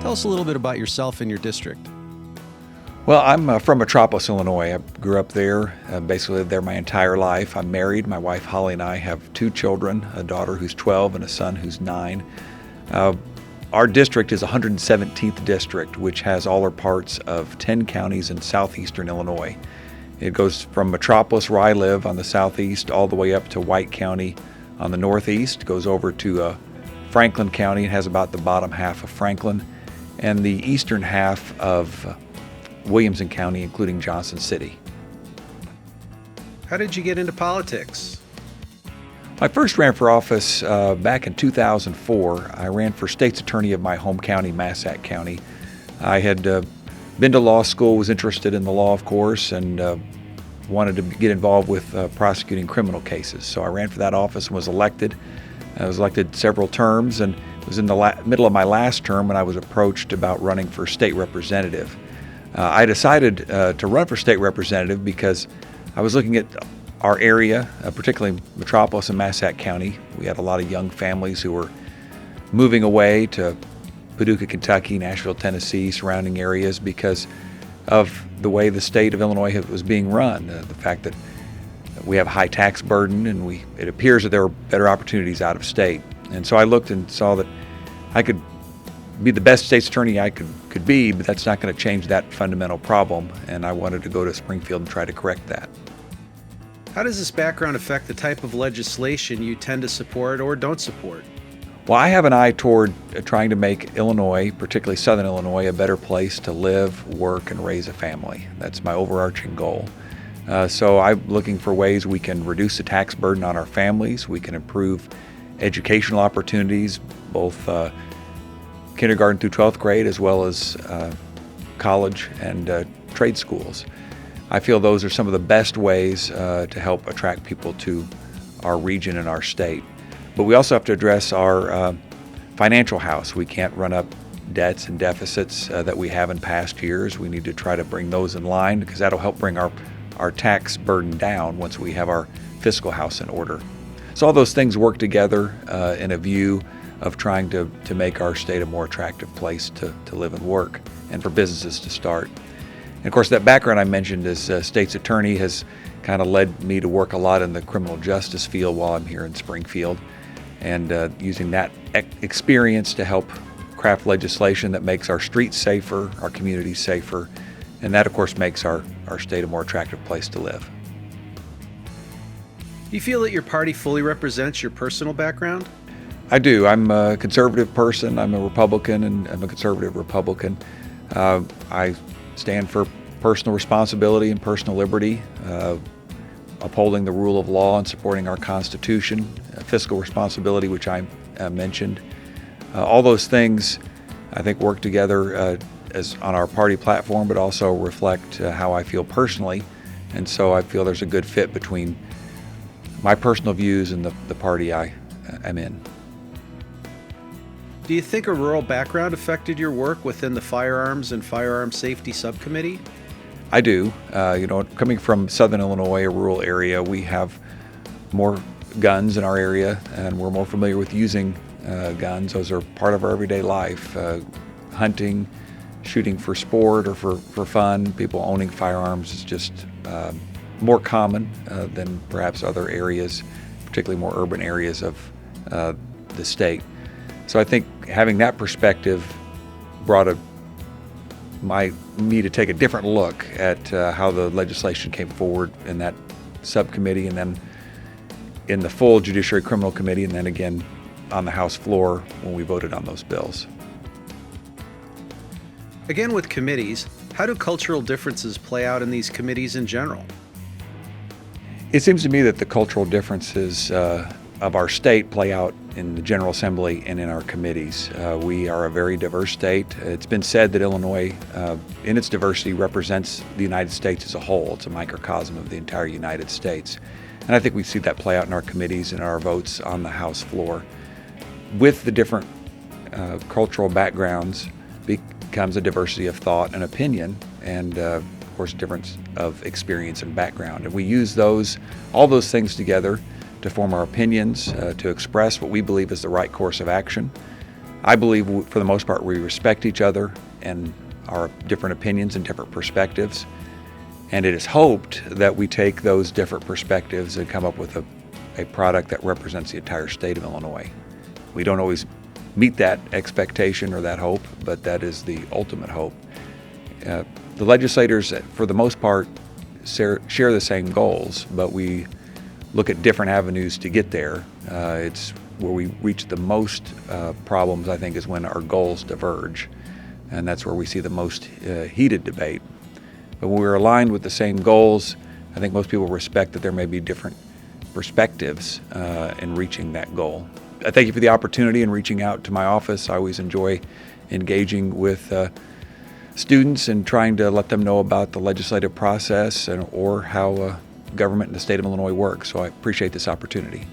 Tell us a little bit about yourself and your district. Well, I'm from Metropolis, Illinois. I grew up there, basically lived there my entire life. I'm married. My wife Holly and I have 2 children, a daughter who's 12 and a son who's 9. Our district is 117th district, which has all or parts of 10 counties in southeastern Illinois. It goes from Metropolis, where I live, on the southeast, all the way up to White County on the northeast, goes over to Franklin County. It has about the bottom half of Franklin, and the eastern half of Williamson County, including Johnson City. How did you get into politics? I first ran for office back in 2004. I ran for state's attorney of my home county, Massac County. I had been to law school, was interested in the law, of course, and wanted to get involved with prosecuting criminal cases. So I ran for that office and was elected. I was elected several terms, and it was in the middle of my last term when I was approached about running for state representative. I decided to run for state representative because I was looking at our area, particularly Metropolis and Massac County. We had a lot of young families who were moving away to Paducah, Kentucky, Nashville, Tennessee, surrounding areas because of the way the state of Illinois was being run. The fact that we have a high tax burden, and it appears that there are better opportunities out of state. And so I looked and saw that I could be the best state's attorney I could be, but that's not going to change that fundamental problem, and I wanted to go to Springfield and try to correct that. How does this background affect the type of legislation you tend to support or don't support? Well, I have an eye toward trying to make Illinois, particularly Southern Illinois, a better place to live, work, and raise a family. That's my overarching goal. So I'm looking for ways we can reduce the tax burden on our families. We can improve educational opportunities, both kindergarten through 12th grade, as well as college and trade schools. I feel those are some of the best ways to help attract people to our region and our state. But we also have to address our financial house. We can't run up debts and deficits that we have in past years. We need to try to bring those in line because that'll help bring our tax burden down once we have our fiscal house in order. So all those things work together in a view of trying to make our state a more attractive place to live and work and for businesses to start. And of course, that background I mentioned as state's attorney has kind of led me to work a lot in the criminal justice field while I'm here in Springfield, and using that experience to help craft legislation that makes our streets safer, our communities safer, and that of course makes our state a more attractive place to live. Do you feel that your party fully represents your personal background? I do. I'm a conservative person. I'm a Republican, and I'm a conservative Republican. I stand for personal responsibility and personal liberty, upholding the rule of law and supporting our Constitution, fiscal responsibility, which I mentioned. All those things, I think, work together as on our party platform, but also reflect how I feel personally. And so I feel there's a good fit between my personal views and the party I am in. Do you think a rural background affected your work within the Firearms and Firearm Safety Subcommittee? I do. Coming from Southern Illinois, a rural area, we have more guns in our area, and we're more familiar with using guns. Those are part of our everyday life. Hunting, shooting for sport or for fun, people owning firearms is just more common than perhaps other areas, particularly more urban areas of the state. So I think having that perspective brought me to take a different look at how the legislation came forward in that subcommittee, and then in the full Judiciary Criminal Committee, and then again on the House floor when we voted on those bills. Again, with committees, how do cultural differences play out in these committees in general? It seems to me that the cultural differences of our state play out in the General Assembly and in our committees. We are a very diverse state. It's been said that Illinois, in its diversity, represents the United States as a whole. It's a microcosm of the entire United States. And I think we see that play out in our committees and our votes on the House floor. With the different cultural backgrounds becomes a diversity of thought and opinion, and of course a difference of experience and background. And we use all those things together to form our opinions, to express what we believe is the right course of action, I believe, for the most part, we respect each other and our different opinions and different perspectives. And it is hoped that we take those different perspectives and come up with a product that represents the entire state of Illinois. We don't always meet that expectation or that hope, but that is the ultimate hope. The legislators, for the most part, share the same goals, but we look at different avenues to get there. It's where we reach the most problems, I think, is when our goals diverge, and that's where we see the most heated debate. But when we're aligned with the same goals, I think most people respect that there may be different perspectives in reaching that goal. I thank you for the opportunity in reaching out to my office. I always enjoy engaging with students and trying to let them know about the legislative process or how government in the state of Illinois works. So I appreciate this opportunity.